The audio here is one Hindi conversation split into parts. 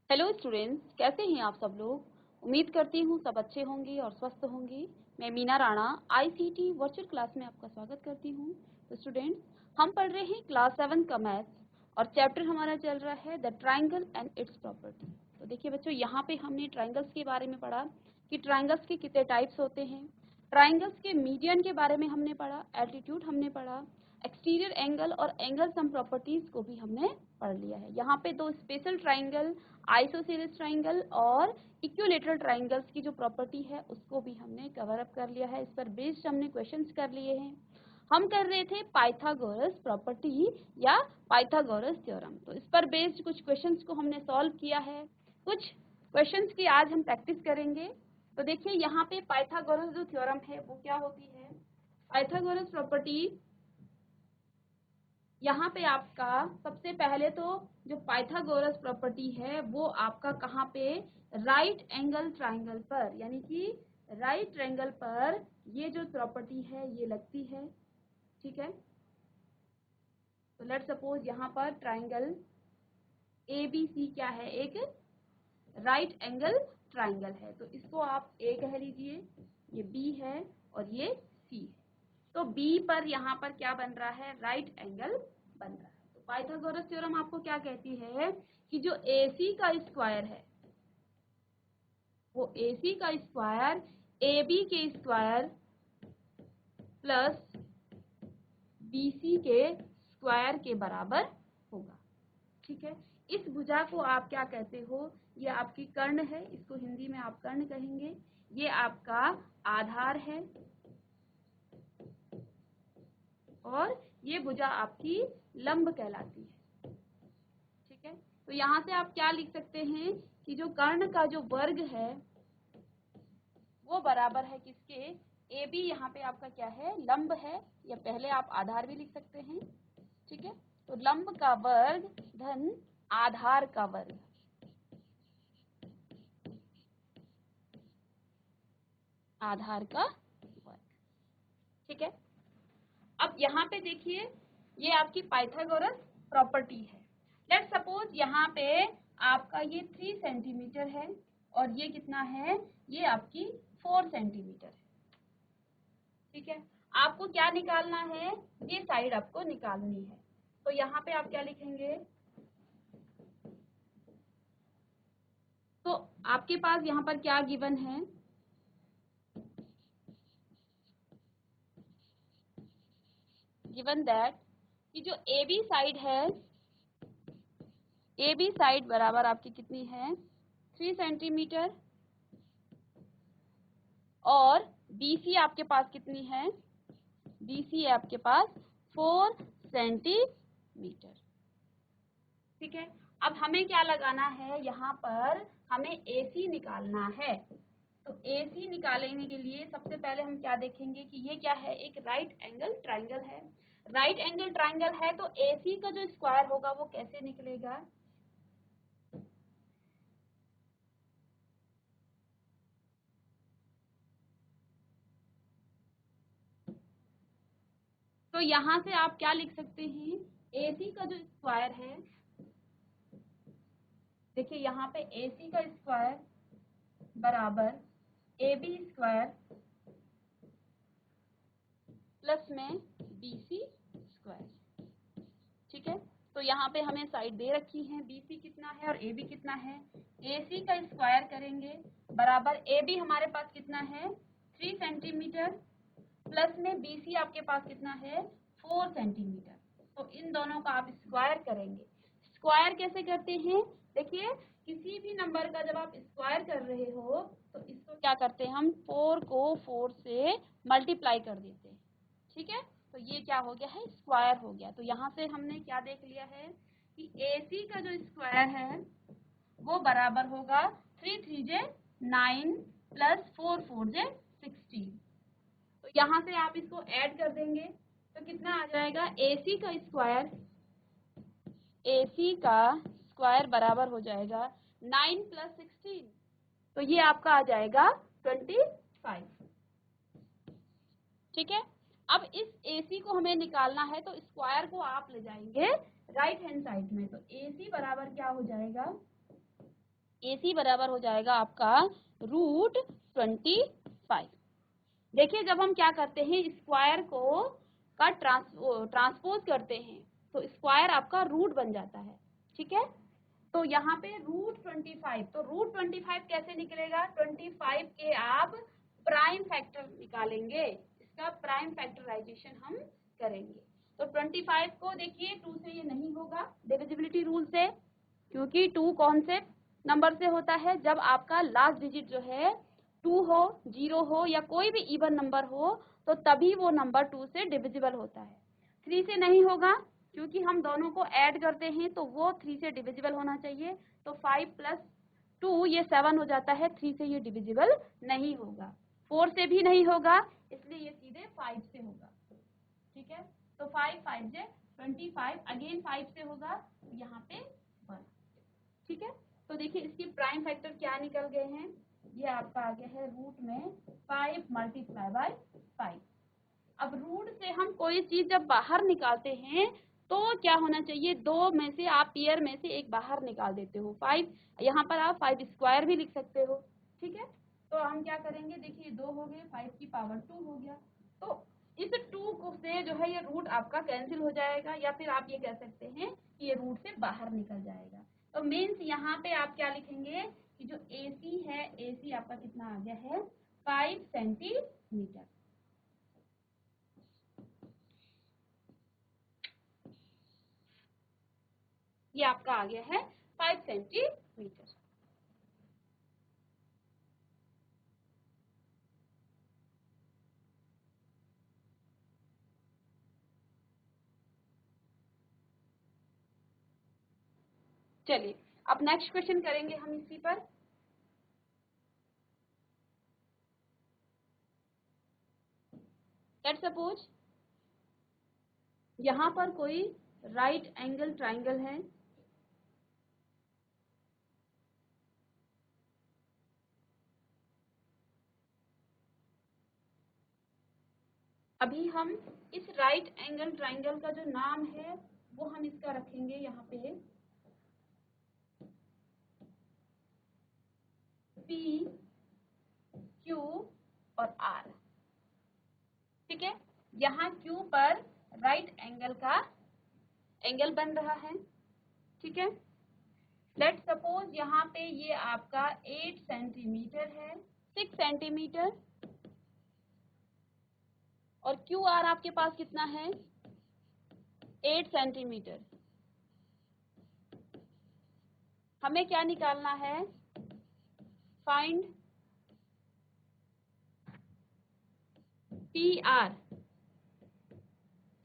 हेलो स्टूडेंट्स, कैसे हैं आप सब लोग। उम्मीद करती हूँ सब अच्छे होंगे और स्वस्थ होंगे। मैं Meena Rana ICT virtual class में आपका स्वागत करती हूँ। तो स्टूडेंट्स, हम पढ़ रहे हैं क्लास 7 का मैथ्स और चैप्टर हमारा चल रहा है the triangle and it's property. तो देखिए बच्चों, यहाँ पे हमने ट्राइंगल्स के बारे में पढ़ा कि ट्राइंगल्स के कितने टाइप्स होते हैं। ट्राइंगल्स के मीडियन के बारे में हमने पढ़ा, एल्टीट्यूड हमने पढ़ा, एक्सटीरियर एंगल और एंगल सम प्रॉपर्टीज को भी हमने पढ़ लिया है। यहाँ पे दो स्पेशल ट्राइंगल, आइसोसेलेस ट्राइंगल और इक्विलेटरल ट्राइंगल्स की जो प्रॉपर्टी है उसको भी हमने कवर अप कर लिया है। इस पर बेस्ड हमने क्वेश्चंस कर लिए हैं। हम कर रहे थे पाइथागोरस प्रॉपर्टी या पाइथागोरस थ्योरम। तो इस पर बेस्ड कुछ क्वेश्चंस को हमने सॉल्व किया है। कुछ क्वेश्चंस की आज हम प्रैक्टिस करेंगे। तो देखिए यहाँ पे पाइथागोरस जो थ्योरम है वो क्या होती है। पाइथागोरस प्रॉपर्टी यहाँ पे आपका सबसे पहले तो जो पाइथागोरस प्रॉपर्टी है वो आपका कहाँ पे, राइट एंगल ट्राइंगल पर, यानी कि राइट ट्राइंगल पर ये जो प्रॉपर्टी है ये लगती है। ठीक है, तो लेट सपोज यहाँ पर ट्राइंगल ABC क्या है, एक राइट एंगल ट्राइंगल है। तो इसको आप A कह लीजिए, ये B है और ये C है। तो B पर यहाँ पर क्या बन रहा है, राइट एंगल बन रहा है। तो पाइथागोरस थ्योरम आपको क्या कहती है कि जो AC का स्क्वायर है वो AC का स्क्वायर AB के स्क्वायर प्लस BC के स्क्वायर के बराबर होगा। ठीक है, इस भुजा को आप क्या कहते हो, ये आपकी कर्ण है, इसको हिंदी में आप कर्ण कहेंगे। ये आपका आधार है और ये भुजा आपकी लंब कहलाती है। ठीक है, तो यहाँ से आप क्या लिख सकते हैं कि जो कर्ण का जो वर्ग है वो बराबर है किसके, ए बी, यहाँ पे आपका क्या है, लंब है, या पहले आप आधार भी लिख सकते हैं। ठीक है, तो लंब का वर्ग धन आधार का वर्ग, आधार का वर्ग। ठीक है, अब यहाँ पे देखिए ये आपकी पाइथागोरस प्रॉपर्टी है। लेट्स सपोज यहाँ पे आपका ये 3 सेंटीमीटर है और ये कितना है, ये आपकी 4 सेंटीमीटर है। ठीक है, आपको क्या निकालना है, ये साइड आपको निकालनी है। तो यहाँ पे आप क्या लिखेंगे, तो आपके पास यहाँ पर क्या गिवन है, गिवन दैट कि जो ए बी साइड है, ए बी साइड बराबर आपकी कितनी है, 3 सेंटीमीटर, और BC आपके पास कितनी है, BC है आपके पास 4 सेंटीमीटर। ठीक है, अब हमें क्या लगाना है, यहाँ पर हमें AC निकालना है। तो AC निकालने के लिए सबसे पहले हम क्या देखेंगे कि ये क्या है, एक राइट एंगल ट्राइंगल है। राइट एंगल ट्राइंगल है तो AC का जो स्क्वायर होगा वो कैसे निकलेगा, तो यहाँ से आप क्या लिख सकते हैं, AC का जो स्क्वायर है, देखिए यहाँ पे AC का स्क्वायर बराबर AB स्क्वायर प्लस में BC स्क्वायर। ठीक है, तो यहाँ पे हमें साइड दे रखी है, BC कितना है और AB कितना है। AC का स्क्वायर करेंगे बराबर AB हमारे पास कितना है, 3 सेंटीमीटर, प्लस में BC आपके पास कितना है, 4 सेंटीमीटर। तो इन दोनों का आप स्क्वायर करेंगे। स्क्वायर कैसे करते हैं, देखिए किसी भी नंबर का जब आप स्क्वायर कर रहे हो तो इसको क्या करते हैं, हम 4 को 4 से मल्टीप्लाई कर देते हैं। ठीक है, तो ये क्या हो गया है, स्क्वायर हो गया। तो यहाँ से हमने क्या देख लिया है कि AC का जो स्क्वायर है वो बराबर होगा 3 3 जे 9 प्लस 4 4 जे 16। तो यहाँ से आप इसको ऐड कर देंगे तो कितना आ जाएगा, AC का स्क्वायर बराबर हो जाएगा 9 प्लस 16, तो ये आपका आ जाएगा 25। ठीक है, अब इस AC को हमें निकालना है तो स्क्वायर को आप ले जाएंगे राइट हैंड साइड में। तो AC बराबर क्या हो जाएगा, AC बराबर हो जाएगा आपका √25। देखिए जब हम क्या करते हैं स्क्वायर को का ट्रांसपोज करते हैं तो स्क्वायर आपका रूट बन जाता है, ठीक है। तो यहाँ पे √25, तो √25 कैसे निकलेगा, 25 के आप प्राइम फैक्टर निकालेंगे, इसका प्राइम फैक्टराइजेशन हम करेंगे। तो 25 को देखिए 2 से ये नहीं होगा डिविजिबिलिटी रूल से, क्योंकि 2 कौन से नंबर से होता है, जब आपका लास्ट डिजिट जो है 2 हो, 0 हो या कोई भी इवन नंबर हो तो तभी वो नंबर 2 से डिविजिबल होता है। 3 से नहीं होगा क्योंकि हम दोनों को ऐड करते हैं तो वो 3 से डिविजिबल होना चाहिए। तो 5 + 2 ये 7 हो जाता है, 3 से ये डिविजिबल नहीं होगा। 4 से भी नहीं होगा, इसलिए ये सीधे 5 से होगा, ठीक है। तो 5 5 जे 25, अगेन 5 से होगा, यहाँ पे 1, ठीक है। तो देखिए इसकी प्राइम फैक्टर क्या निकल गए हैं, ये आपका आ गया है रूट में 5 × 5। अब रूट से हम कोई चीज जब बाहर निकालते हैं तो क्या होना चाहिए, 2 में से आप पेयर में से एक बाहर निकाल देते हो। 5 यहाँ पर आप 5² भी लिख सकते हो, ठीक है। तो हम क्या करेंगे, देखिए 2 हो गए, 5 की पावर 2 हो गया। तो इस 2 को से जो है ये रूट आपका कैंसिल हो जाएगा, या फिर आप ये कह सकते हैं कि ये रूट से बाहर निकल जाएगा। तो मीन्स यहाँ पे आप क्या लिखेंगे कि जो AC है, AC आपका कितना आ गया है 5 सेंटीमीटर। ये आपका आ गया है 5 सेंटीमीटर। चलिए अब नेक्स्ट क्वेश्चन करेंगे हम इसी पर। लेट्स सपोज यहाँ पर कोई राइट एंगल ट्राइंगल है, अभी हम इस राइट एंगल ट्राइंगल का जो नाम है वो हम इसका रखेंगे यहाँ पे P, Q और R, ठीक है। यहाँ Q पर राइट एंगल का एंगल बन रहा है, ठीक है। लेट सपोज यहाँ पे ये आपका 8 सेंटीमीटर है, 6 सेंटीमीटर, और QR आपके पास कितना है 8 सेंटीमीटर। हमें क्या निकालना है, फाइंड PR।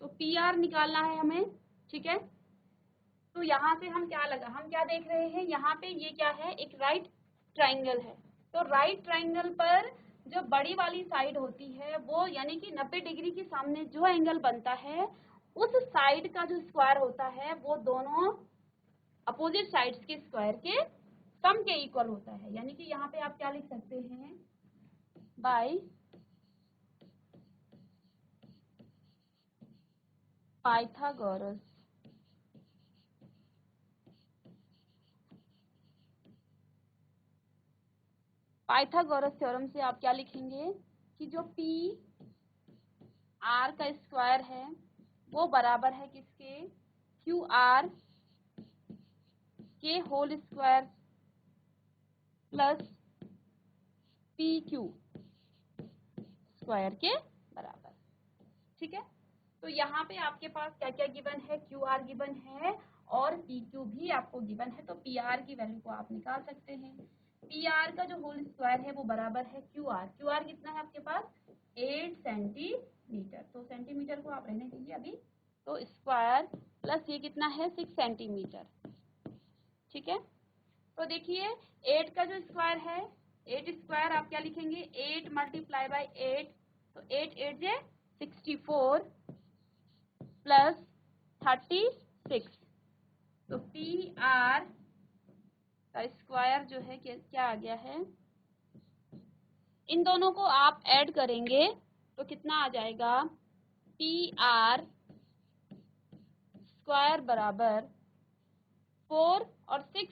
तो PR निकालना है हमें, ठीक है। तो यहाँ से हम क्या देख रहे हैं, यहाँ पे ये क्या है, एक राइट ट्राइंगल है। तो राइट ट्राइंगल पर जो बड़ी वाली साइड होती है वो यानी कि 90 डिग्री के सामने जो एंगल बनता है उस साइड का जो स्क्वायर होता है वो दोनों अपोजिट साइड्स के स्क्वायर के सम के इक्वल होता है। यानी कि यहाँ पे आप क्या लिख सकते हैं, बाय पाइथागोरस। पाइथागोरस थ्योरम से आप क्या लिखेंगे कि जो PR का स्क्वायर है वो बराबर है किसके, QR के whole square plus PQ square के बराबर, ठीक है। तो यहाँ पे आपके पास क्या क्या गिवन है, QR गिवन है और PQ भी आपको गिवन है। तो PR की वैल्यू को आप निकाल सकते हैं। PR का जो होल स्क्वायर है वो बराबर है QR कितना है आपके पास 8 सेंटीमीटर। तो सेंटीमीटर को आप रहने दीजिए अभी, तो स्क्वायर प्लस ये कितना है 6 सेंटीमीटर, ठीक है। तो देखिए 8 का जो स्क्वायर है, 8 स्क्वायर आप क्या लिखेंगे 8 × 8, तो 8 8 जे 64 प्लस 36। तो PR का स्क्वायर जो है क्या आ गया है, इन दोनों को आप ऐड करेंगे तो कितना आ जाएगा, PR स्क्वायर बराबर 4 और 6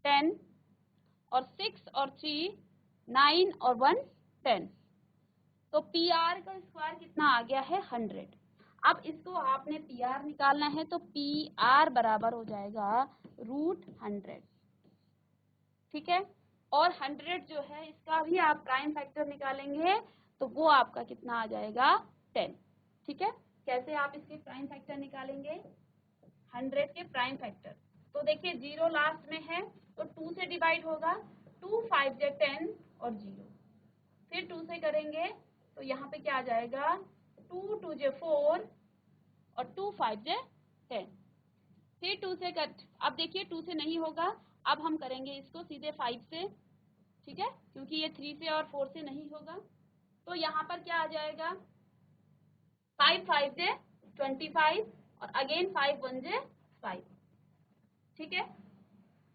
10 और 6 और 3 9 और 1 10। तो पी आर का स्क्वायर कितना आ गया है 100। अब इसको आपने पी आर निकालना है तो पी आर बराबर हो जाएगा √100। ठीक है, और 100 जो है इसका भी आप प्राइम फैक्टर निकालेंगे तो वो आपका कितना आ जाएगा 10। ठीक है, कैसे आप इसके प्राइम फैक्टर निकालेंगे 100 के प्राइम फैक्टर। तो देखिए 0 लास्ट में है तो 2 से डिवाइड होगा, 2 5 जे 10 और 0, फिर 2 से करेंगे तो यहाँ पे क्या आ जाएगा 2 2 जे 4 और 2 5 जे 10, फिर 2 से कर। अब देखिए 2 से नहीं होगा, अब हम करेंगे इसको सीधे 5 से। ठीक है, क्योंकि ये 3 से और 4 से नहीं होगा, तो यहाँ पर क्या आ जाएगा 5 5 जे 25 और अगेन 5 1 जे 5। ठीक है,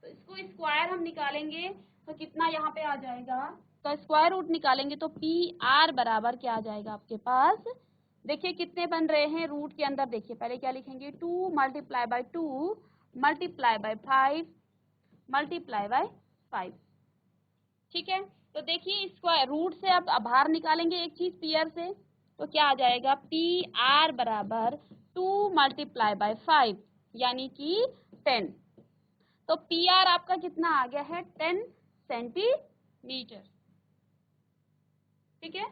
तो इसको स्क्वायर हम निकालेंगे तो कितना यहाँ पे आ जाएगा, तो स्क्वायर रूट निकालेंगे तो पी आर बराबर क्या आ जाएगा आपके पास। देखिए कितने बन रहे हैं रूट के अंदर, देखिए पहले क्या लिखेंगे 2 multiply by 2 multiply by 5 multiply by 5। ठीक है, तो देखिए स्क्वायर रूट से अब बाहर निकालेंगे एक चीज पी आर से, तो क्या आ जाएगा पी आर बराबर 2 मल्टीप्लाई बाय 5 यानी कि 10। तो पी आर आपका कितना आ गया है 10 सेंटीमीटर। ठीक है,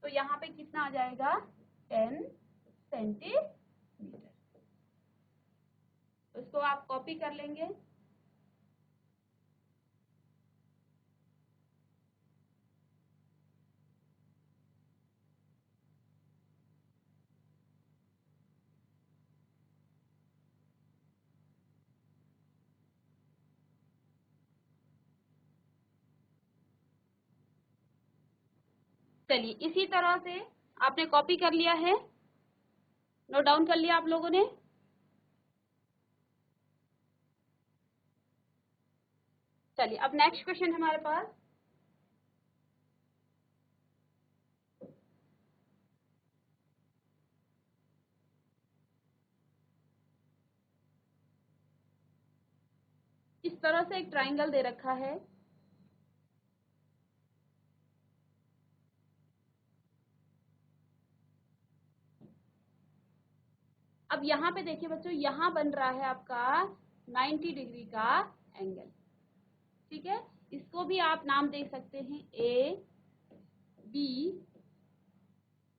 तो यहाँ पे कितना आ जाएगा 10 सेंटीमीटर। तो इसको आप कॉपी कर लेंगे। चलिए इसी तरह से आपने कॉपी कर लिया है, नोट डाउन कर लिया आप लोगों ने। चलिए अब नेक्स्ट क्वेश्चन हमारे पास, इस तरह से एक ट्राइंगल दे रखा है। अब यहाँ पे देखिए बच्चों, यहाँ बन रहा है आपका 90 डिग्री का एंगल। ठीक है, इसको भी आप नाम दे सकते हैं ए बी।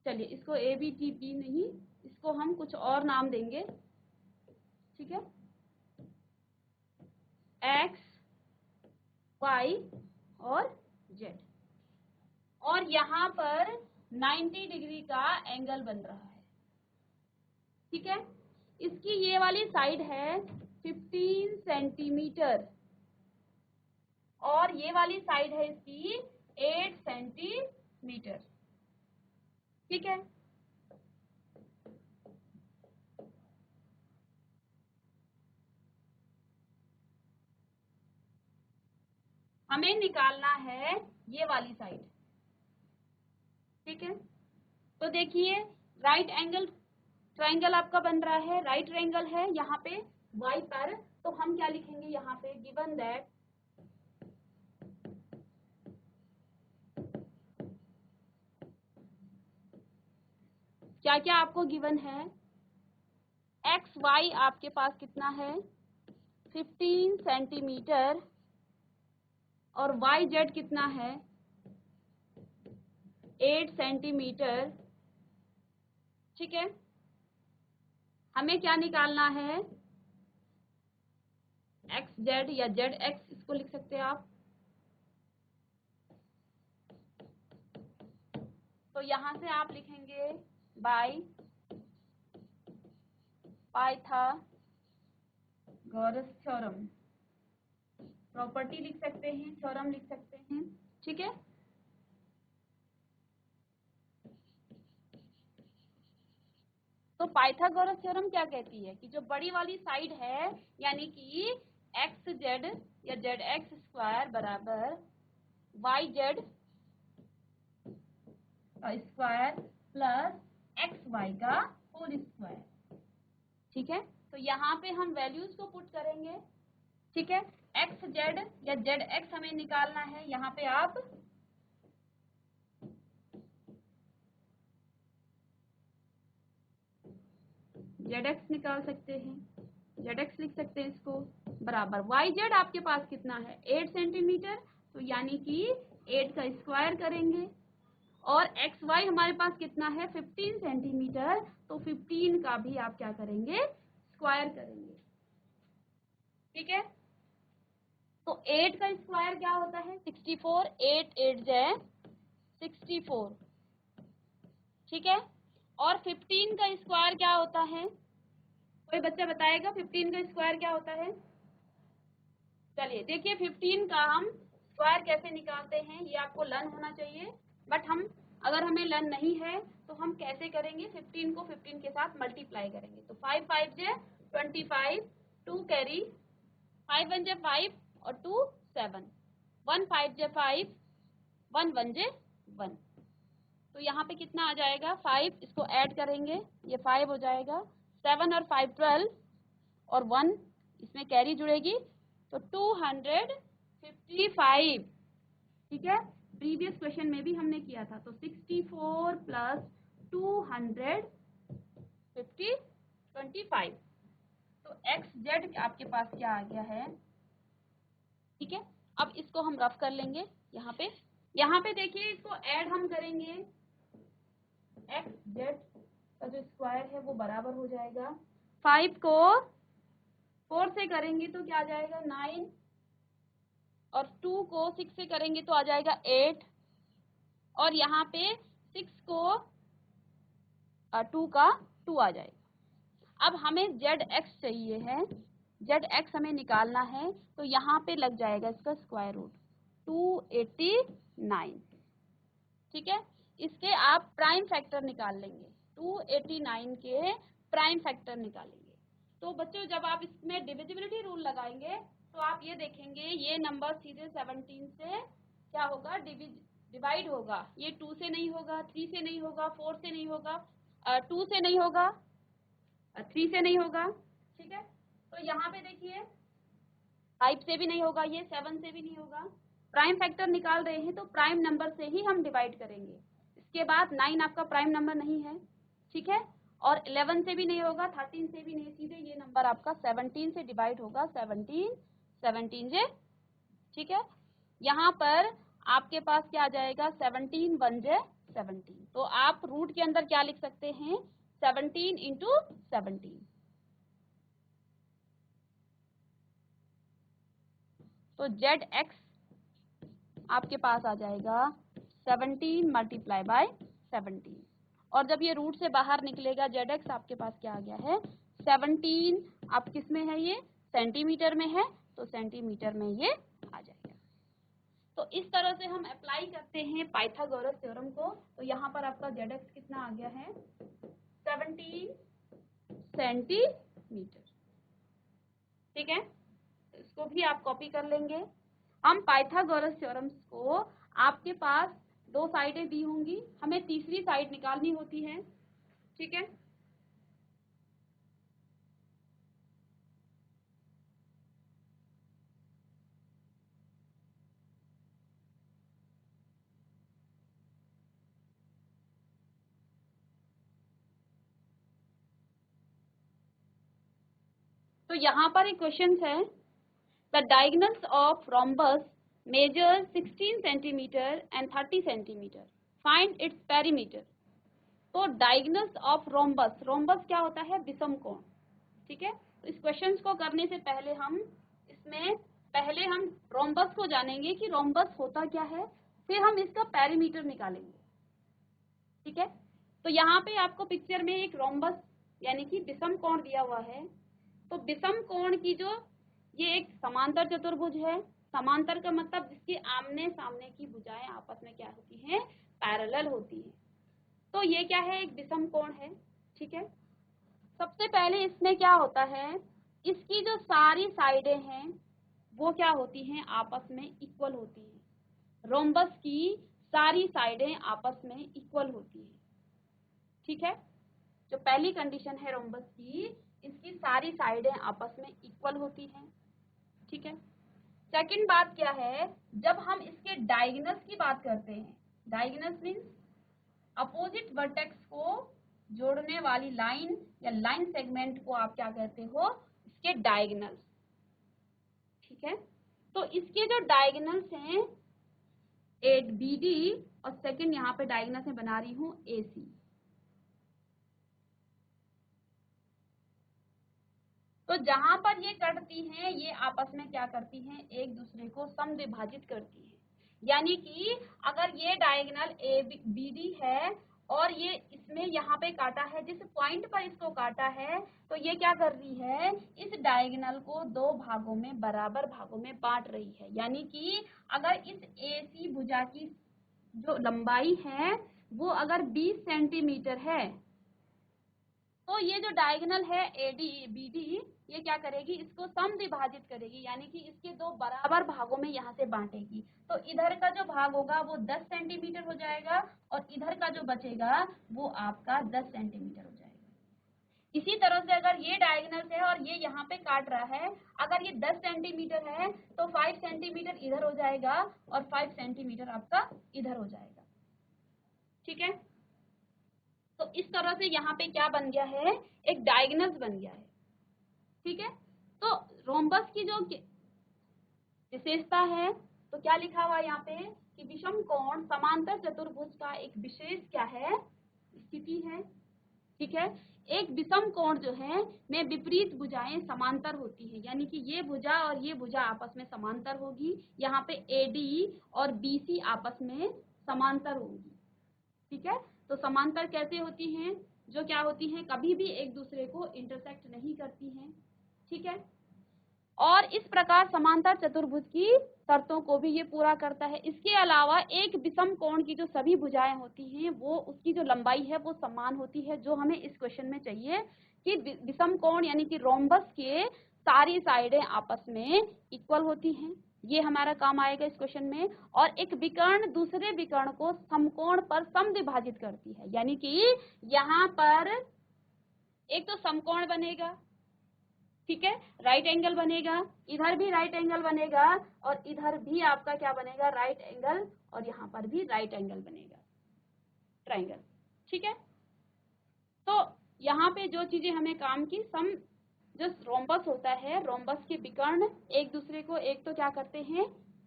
चलिए इसको ए बी टी बी नहीं, इसको हम कुछ और नाम देंगे। ठीक है, एक्स वाई और जेड, और यहाँ पर 90 डिग्री का एंगल बन रहा है। ठीक है, इसकी ये वाली साइड है 15 सेंटीमीटर और ये वाली साइड है इसकी 8 सेंटीमीटर। ठीक है, हमें निकालना है ये वाली साइड। ठीक है, तो देखिए राइट एंगल ट्राइंगल आपका बन रहा है, राइट एंगल है यहाँ पे वाई पर, तो हम क्या लिखेंगे यहाँ पे गिवन दैट क्या क्या आपको गिवन है, एक्स वाई आपके पास कितना है 15 सेंटीमीटर और वाई जेड कितना है 8 सेंटीमीटर। ठीक है, हमें क्या निकालना है एक्स जेड या जेड एक्स, इसको लिख सकते हैं आप। तो यहां से आप लिखेंगे बाय पाइथागोरस थ्योरम, प्रॉपर्टी लिख सकते हैं, थ्योरम लिख सकते हैं। ठीक है, तो पाइथागोरस थ्योरम क्या कहती है कि जो बड़ी वाली साइड है यानी कि एक्स जेड या जेड एक्स स्क्वायर बराबर वाई जेड का स्क्वायर प्लस एक्स वाई का होल स्क्वायर। ठीक है, तो यहाँ पे हम वैल्यूज को पुट करेंगे, ठीक है। एक्स जेड या जेड एक्स हमें निकालना है। यहाँ पे आप जेड एक्स निकाल सकते हैं, जेड एक्स लिख सकते हैं इसको, बराबर वाई जेड आपके पास कितना है 8 सेंटीमीटर, तो यानी कि 8 का स्क्वायर करेंगे, और एक्स वाई हमारे पास कितना है 15 सेंटीमीटर, तो 15 का भी आप क्या करेंगे स्क्वायर करेंगे, ठीक है। तो 8 का स्क्वायर क्या होता है 64, 8 8 जै 64, ठीक है। और 15 का स्क्वायर क्या होता है, कोई बच्चा बताएगा 15 का स्क्वायर क्या होता है। चलिए देखिए 15 का हम स्क्वायर कैसे निकालते हैं, ये आपको लर्न होना चाहिए, बट हम अगर हमें लर्न नहीं है तो हम कैसे करेंगे, 15 को 15 के साथ मल्टीप्लाई करेंगे, तो 5 5 जे 25, 2 कैरी, 5 1 जे 5 और 2 7, 1 5 जे 5, 1 1 जे 1, तो यहाँ पे कितना आ जाएगा 5, इसको ऐड करेंगे ये 5 हो जाएगा, 7 और 5 12 और 1 इसमें कैरी जुड़ेगी, तो 255, ठीक है। प्रीवियस क्वेश्चन में भी हमने किया था, तो 64 प्लस 225, तो एक्स जेड आपके पास क्या आ गया है, ठीक है। अब इसको हम रफ कर लेंगे, यहाँ पे देखिए इसको ऐड हम करेंगे, एक्स जेड का जो स्क्वायर है वो बराबर हो जाएगा, 5 को 4 से करेंगे तो क्या आ जाएगा 9, और 2 को 6 से करेंगे तो आ जाएगा 8, और यहाँ पे 6 को 2 का 2 आ जाएगा। अब हमें जेड एक्स चाहिए है, जेड एक्स हमें निकालना है, तो यहाँ पे लग जाएगा इसका स्क्वायर रूट 289, ठीक है। इसके आप प्राइम फैक्टर निकाल लेंगे, 289 के प्राइम फैक्टर निकालेंगे। तो बच्चों जब आप इसमें डिविजिबिलिटी रूल लगाएंगे तो आप ये देखेंगे ये नंबर सीधे 17 से क्या होगा डिवाइड होगा, ये 2 से नहीं होगा, 3 से नहीं होगा, 4 से नहीं होगा, 2 से नहीं होगा, 3 से नहीं होगा, ठीक है। तो यहाँ पे देखिए 5 से भी नहीं होगा, ये 7 से भी नहीं होगा। प्राइम फैक्टर निकाल रहे हैं तो प्राइम नंबर से ही हम डिवाइड करेंगे। इसके बाद 9 आपका प्राइम नंबर नहीं है, ठीक है, और 11 से भी नहीं होगा, 13 से भी नहीं, सीधे ये नंबर आपका 17 से डिवाइड होगा, 17 जे, ठीक है। यहाँ पर आपके पास क्या आ जाएगा 17 1 जे 17, तो आप रूट के अंदर क्या लिख सकते हैं 17 इंटू 17, तो जेड एक्स आपके पास आ जाएगा 17 मल्टीप्लाई बाय 17, और जब ये रूट से बाहर निकलेगा जेड एक्स आपके पास क्या आ गया है 17, आप किस में है ये सेंटीमीटर में है, तो सेंटीमीटर में ये आ जाएगा। तो इस तरह से हम अप्लाई करते हैं पाइथागोरस थ्योरम को। तो यहाँ पर आपका जेड एक्स कितना आ गया है 17 सेंटीमीटर, ठीक है। तो इसको भी आप कॉपी कर लेंगे। हम पाइथागोरस थ्योरम को आपके पास 2 साइडें दी होंगी, हमें तीसरी साइड निकालनी होती है, ठीक है। तो यहाँ पर एक क्वेश्चन है, the diagonals of rhombus measure 16 centimetre and 30 centimetre, find its perimeter. तो डायगोनल्स ऑफ रोम्बस, रोम्बस क्या होता है विषम कोण, ठीक है। तो इस क्वेश्चन को करने से पहले हम रोम्बस को जानेंगे कि रोम्बस होता क्या है, फिर हम इसका पेरीमीटर निकालेंगे, ठीक है। तो यहाँ पे आपको पिक्चर में एक रोम्बस यानी कि विषम कोण दिया हुआ है। तो विषम कोण की जो ये एक समांतर चतुर्भुज है, समांतर का मतलब जिसकी आमने सामने की भुजाएं आपस में क्या होती हैं पैरेलल होती हैं। तो ये क्या है एक विषम कोण है, ठीक है। सबसे पहले इसमें क्या होता है, इसकी जो सारी साइडें हैं वो क्या होती हैं आपस में इक्वल होती हैं। रोम्बस की सारी साइडें आपस में इक्वल होती हैं, ठीक है। जो पहली कंडीशन है रोम्बस की, इसकी सारी साइडें आपस में इक्वल होती हैं, ठीक है। सेकंड बात क्या है, जब हम इसके डायगोनल्स की बात करते हैं, डायगोनल्स मीन्स अपोजिट वर्टेक्स को जोड़ने वाली लाइन या लाइन सेगमेंट को आप क्या कहते हो, इसके डायगोनल्स, ठीक है। तो इसके जो डायगोनल्स हैं एक BD और सेकंड यहाँ पे डायगोनल्स में बना रही हूँ AC। तो जहां पर ये कटती हैं ये आपस में क्या करती हैं, एक दूसरे को समद्विभाजित करती हैं। यानी कि अगर ये डायगोनल BD है और ये इसमें यहाँ पे काटा है, जिस पॉइंट पर इसको काटा है, तो ये क्या कर रही है, इस डायगोनल को दो भागों में बराबर भागों में बांट रही है। यानी कि अगर इस AC भुजा की जो लंबाई है वो अगर 20 सेंटीमीटर है, तो ये जो डायगोनल है BD ये क्या करेगी, इसको समद्विभाजित करेगी, यानी कि इसके दो बराबर भागों में यहाँ से बांटेगी। तो इधर का जो भाग होगा वो 10 सेंटीमीटर हो जाएगा और इधर का जो बचेगा वो आपका 10 सेंटीमीटर हो जाएगा। इसी तरह से अगर ये डायगोनल है और ये यहाँ पे काट रहा है, अगर ये 10 सेंटीमीटर है तो 5 सेंटीमीटर इधर हो जाएगा और 5 सेंटीमीटर आपका इधर हो जाएगा, ठीक है। तो इस तरह से यहाँ पे क्या बन गया है, एक डायगोनल्स बन गया है, ठीक है। तो रोम्बस की जो विशेषता है, तो क्या लिखा हुआ है यहाँ पे कि विषम कोण समांतर चतुर्भुज का एक विशेष क्या है, स्थिति है, ठीक है। एक विषम कोण जो है में विपरीत भुजाएं समांतर होती है, यानी कि ये भुजा और ये भुजा आपस में समांतर होगी। यहाँ पे AD और BC आपस में समांतर होगी, ठीक है। तो समांतर कैसे होती हैं, जो क्या होती हैं, कभी भी एक दूसरे को इंटरसेक्ट नहीं करती हैं, ठीक है। और इस प्रकार समांतर चतुर्भुज की शर्तों को भी ये पूरा करता है। इसके अलावा एक विषम कोण की जो सभी भुजाएं होती हैं वो उसकी जो लंबाई है वो समान होती है, जो हमें इस क्वेश्चन में चाहिए कि विषम कोण यानी कि रोम्बस के सारी साइडें आपस में इक्वल होती हैं, ये हमारा काम आएगा इस क्वेश्चन में। और एक विकर्ण दूसरे विकर्ण को समकोण पर समद्विभाजित करती है, यानी कि यहाँ पर एक तो समकोण बनेगा, ठीक है, राइट एंगल बनेगा, इधर भी राइट एंगल बनेगा और इधर भी आपका क्या बनेगा, राइट एंगल, और यहाँ पर भी राइट एंगल बनेगा, ट्रायंगल, ठीक है। तो यहाँ पे जो चीजें हमें काम की, जो रोम्बस होता है, रोम्बस के विकर्ण एक दूसरे को एक तो क्या करते हैं,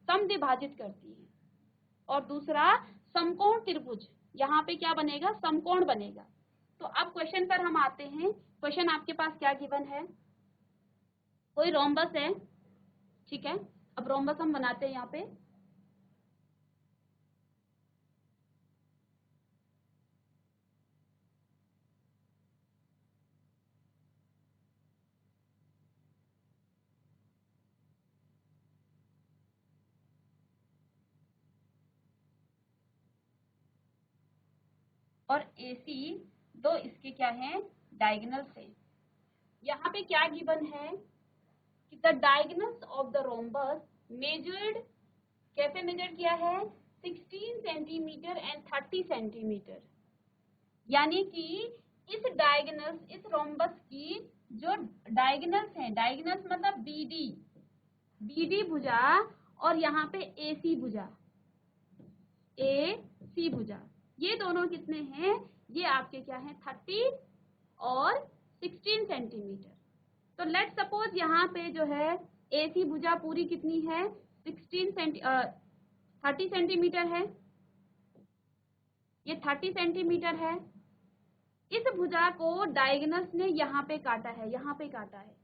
समद्विभाजित करती है, और दूसरा समकोण त्रिभुज, यहाँ पे क्या बनेगा, समकोण बनेगा। तो अब क्वेश्चन पर हम आते हैं। क्वेश्चन आपके पास क्या गिवन है, कोई रोम्बस है, ठीक है। अब रोम्बस हम बनाते हैं यहाँ पे, और AC दो इसके क्या हैं, डायगोनल्स हैं। यहाँ पे क्या गिवन है कि the diagonals of the rhombus measured, कैसे मेजर किया है, 16 सेंटीमीटर एंड 30 सेंटीमीटर। यानी कि इस डायगोनल्स, इस रोम्बस की जो डायगोनल्स हैं, डायगोनल्स मतलब BD भुजा और यहाँ पे AC भुजा, AC भुजा, ये दोनों कितने हैं, ये आपके क्या हैं, 30 और 16 सेंटीमीटर। तो लेट सपोज यहाँ पे जो है AC भुजा पूरी कितनी है, 30 सेंटीमीटर है, ये 30 सेंटीमीटर है। इस भुजा को डायगोनल्स ने यहाँ पे काटा है, यहाँ पे काटा है,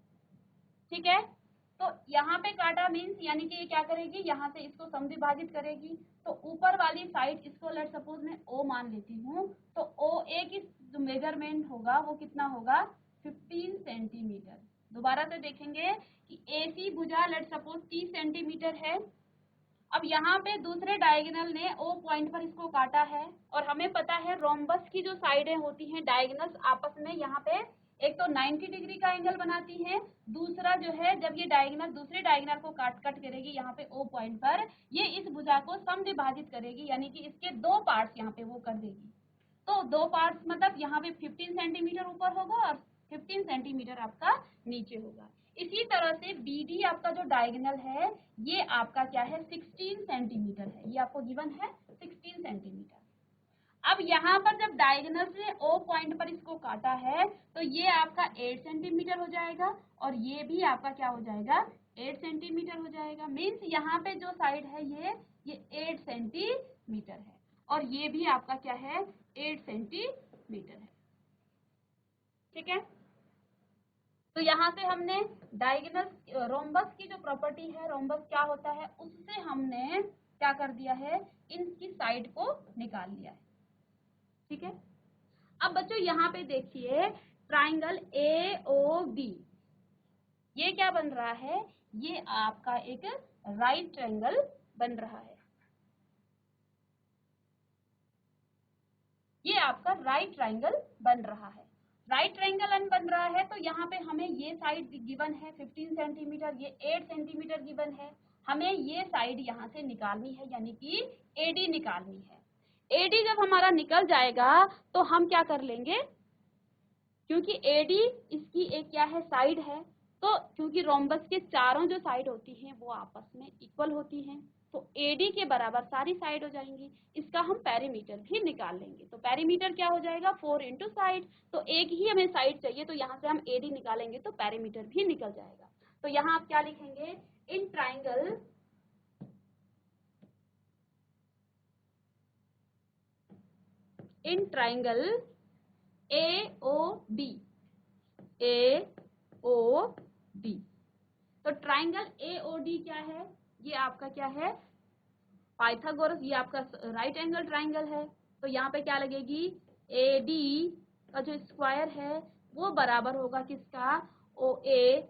ठीक है। तो यहाँ पे काटा मीन्स यानी कि ये क्या करेगी, यहाँ से इसको समद्विभाजित करेगी। तो ऊपर वाली साइड इसको लेट सपोज मैं O मान लेती हूँ, तो OA की जो मेजरमेंट होगा वो कितना होगा, 15 सेंटीमीटर। दोबारा से देखेंगे कि AC भुजा लेट सपोज 30 सेंटीमीटर है। अब यहाँ पे दूसरे डायगोनल ने O पॉइंट पर इसको काटा है, और हमें पता है रोम्बस की जो साइडें होती हैं, डायगोनल्स आपस में यहाँ पे एक तो 90 डिग्री का एंगल बनाती है, दूसरा जो है जब ये डायगोनल दूसरे डायगोनल को कट करेगी यहाँ पे O पॉइंट पर, ये इस भुजा को समद्विभाजित करेगी, यानी कि इसके दो पार्ट्स यहाँ पे वो कर देगी। तो दो पार्ट्स मतलब यहाँ पे 15 सेंटीमीटर ऊपर होगा और 15 सेंटीमीटर आपका नीचे होगा। इसी तरह से BD आपका जो डायगोनल है ये आपका क्या है 16 सेंटीमीटर है, ये आपको गिवन है 16 सेंटीमीटर। अब यहाँ पर जब डायगोनल से O पॉइंट पर इसको काटा है तो ये आपका 8 सेंटीमीटर हो जाएगा और ये भी आपका क्या हो जाएगा 8 सेंटीमीटर हो जाएगा। मीन्स यहाँ पे जो साइड है ये 8 सेंटीमीटर है और ये भी आपका क्या है 8 सेंटीमीटर है। ठीक है, तो यहाँ से हमने डायगोनल रोम्बस की जो प्रॉपर्टी है, रोम्बस क्या होता है उससे हमने क्या कर दिया है इनकी साइड को निकाल लिया है। ठीक है, अब बच्चों यहाँ पे देखिए ट्राइंगल AOB ये क्या बन रहा है, ये आपका एक राइट ट्राइंगल बन रहा है। ये आपका राइट ट्राइंगल बन रहा है। राइट ट्राइंगल बन रहा है तो यहाँ पे हमें ये साइड गिवन है 15 सेंटीमीटर, ये 8 सेंटीमीटर गिवन है। हमें ये साइड यहाँ से निकालनी है यानी कि AD निकालनी है। AD जब हमारा निकल जाएगा तो हम क्या कर लेंगे, क्योंकि AD इसकी एक क्या है साइड है, तो क्योंकि रोम्बस के चारों जो साइड होती हैं वो आपस में इक्वल होती हैं तो AD के बराबर सारी साइड हो जाएंगी। इसका हम पेरीमीटर भी निकाल लेंगे। तो पेरीमीटर क्या हो जाएगा 4 इंटू साइड, तो एक ही हमें साइड चाहिए तो यहाँ से हम AD निकालेंगे तो पेरीमीटर भी निकल जाएगा। तो यहाँ आप क्या लिखेंगे, इन ट्राइंगल AOB तो ट्राइंगल AOD क्या है, ये आपका क्या है पाइथागोरस, ये आपका राइट एंगल ट्राइंगल है। तो यहाँ पे क्या लगेगी AD का जो स्क्वायर है वो बराबर होगा किसका OA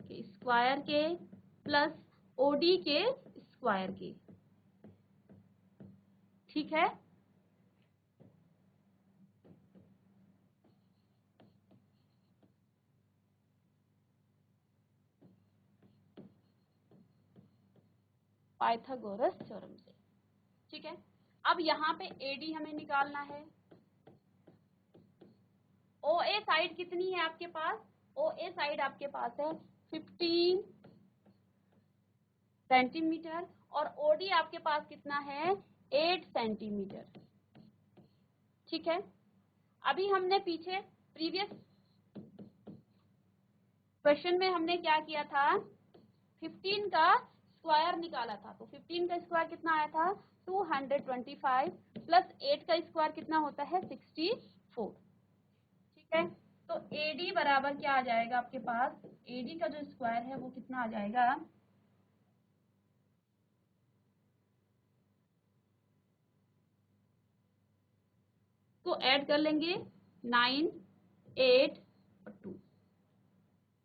के स्क्वायर के प्लस OD के स्क्वायर के। ठीक है, पाइथागोरस थ्योरम से। ठीक है, अब यहाँ पे AD हमें निकालना है। OA साइड कितनी है आपके पास, OA साइड आपके पास है 15 सेंटीमीटर और OD आपके पास कितना है 8 सेंटीमीटर। ठीक है, अभी हमने पीछे प्रीवियस क्वेश्चन में हमने क्या किया था 15 का स्क्वायर निकाला था। तो 15 का स्क्वायर कितना आया था 225 प्लस 8 का स्क्वायर कितना होता है 64। ठीक है, तो AD बराबर क्या आ जाएगा आपके पास, AD का जो स्क्वायर है वो कितना आ जाएगा, तो ऐड कर लेंगे 9, 8 और 2,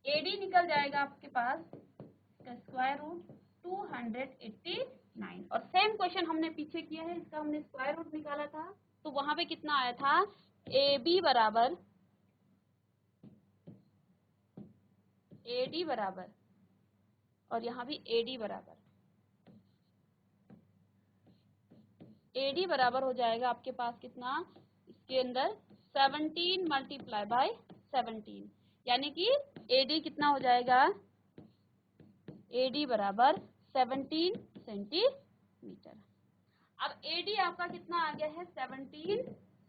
AD निकल जाएगा आपके पास इसका स्क्वायर रूट 289। और सेम क्वेश्चन हमने पीछे किया है, इसका हमने स्क्वायर रूट निकाला था तो वहां पे कितना आया था AB बराबर AD बराबर और यहाँ भी AD बराबर, AD बराबर हो जाएगा आपके पास कितना, इसके अंदर 17 मल्टीप्लाई बाय 17 यानी कि AD कितना हो जाएगा, AD बराबर 17 सेंटीमीटर। अब AD आपका कितना आ गया है 17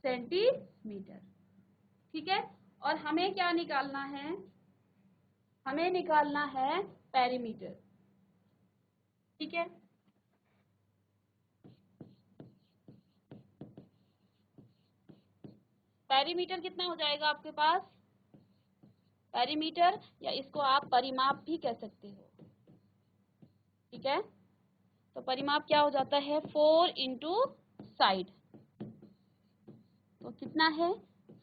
सेंटीमीटर। ठीक है, और हमें क्या निकालना है, हमें निकालना है पेरीमीटर। ठीक है, पेरीमीटर कितना हो जाएगा आपके पास, पेरीमीटर या इसको आप परिमाप भी कह सकते हो। ठीक है, तो परिमाप क्या हो जाता है 4 इंटू साइड, तो कितना है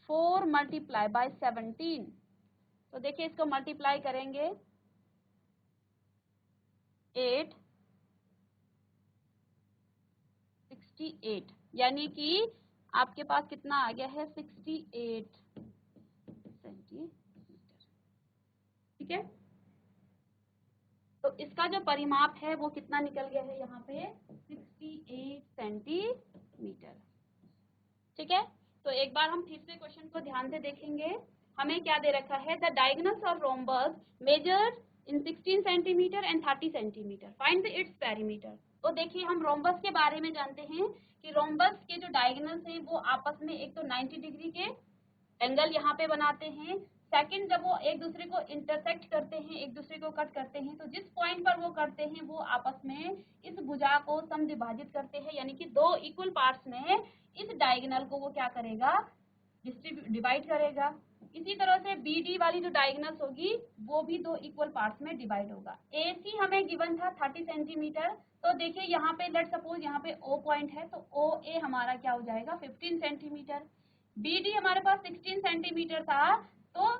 4 मल्टीप्लाई बाय 17। तो देखिए इसको मल्टीप्लाई करेंगे 8 68 यानी कि आपके पास कितना आ गया है 68 सेंटीमीटर। ठीक है, तो इसका जो परिमाप है वो कितना निकल गया है यहाँ पे 68 सेंटीमीटर। ठीक है, तो एक बार हम फिर से क्वेश्चन को ध्यान से देखेंगे। हमें क्या दे रखा है, the diagonals of rhombus measured in 16 centimetre and 30 centimetre, find its perimeter. तो देखिए हम रोम्बस के बारे में जानते हैं कि रोम्बस के जो डायगोनल्स हैं वो आपस में एक तो 90 डिग्री के एंगल यहाँ पे बनाते हैं। सेकंड, जब वो एक दूसरे को इंटरसेक्ट करते हैं, एक दूसरे को कट करते हैं, तो जिस पॉइंट पर वो करते हैं वो आपस में इस भुजा को समद्विभाजित करते हैं, यानी कि दो इक्वल पार्ट्स में इस डायगोनल को वो क्या करेगा, डिवाइड करेगा। इसी तरह से बी डी वाली जो डायगोनल्स होगी वो भी दो इक्वल पार्ट्स में डिवाइड होगा। ए सी हमें गिवन था 30 सेंटीमीटर, तो देखिए यहाँ पे लेट सपोज यहाँ पे ओ पॉइंट है, तो ओ ए हमारा क्या हो जाएगा 15 सेंटीमीटर। बी डी हमारे पास 16 सेंटीमीटर था, तो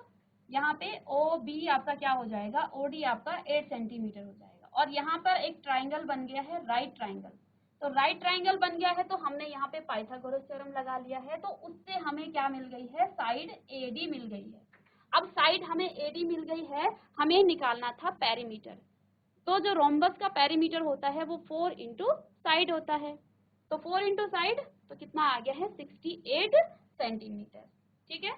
यहाँ पे ओ बी आपका क्या हो जाएगा, ओ डी आपका 8 सेंटीमीटर हो जाएगा। और यहाँ पर एक ट्राइंगल बन गया है, राइट ट्राइंगल। तो राइट ट्राइंगल बन गया है, तो हमने यहाँ पे पाइथागोरस थ्योरम लगा लिया है, तो उससे हमें क्या मिल गई है, साइड एडी मिल गई है। अब साइड हमें एडी मिल गई है, हमें निकालना था पेरीमीटर। तो जो रोम्बस का पेरीमीटर होता है वो 4 इंटू साइड होता है, तो 4 इंटू साइड तो कितना आ गया है 68 सेंटीमीटर। ठीक है,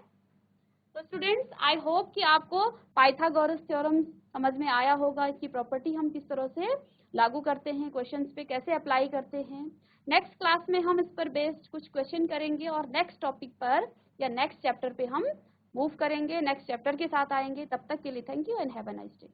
तो स्टूडेंट्स आई होप कि आपको पाइथागोरस थ्योरम समझ में आया होगा, इसकी प्रॉपर्टी हम किस तरह से लागू करते हैं, क्वेश्चंस पे कैसे अप्लाई करते हैं। नेक्स्ट क्लास में हम इस पर बेस्ड कुछ क्वेश्चन करेंगे और नेक्स्ट टॉपिक पर या नेक्स्ट चैप्टर पे हम मूव करेंगे, नेक्स्ट चैप्टर के साथ आएंगे। तब तक के लिए thank you and have a nice day.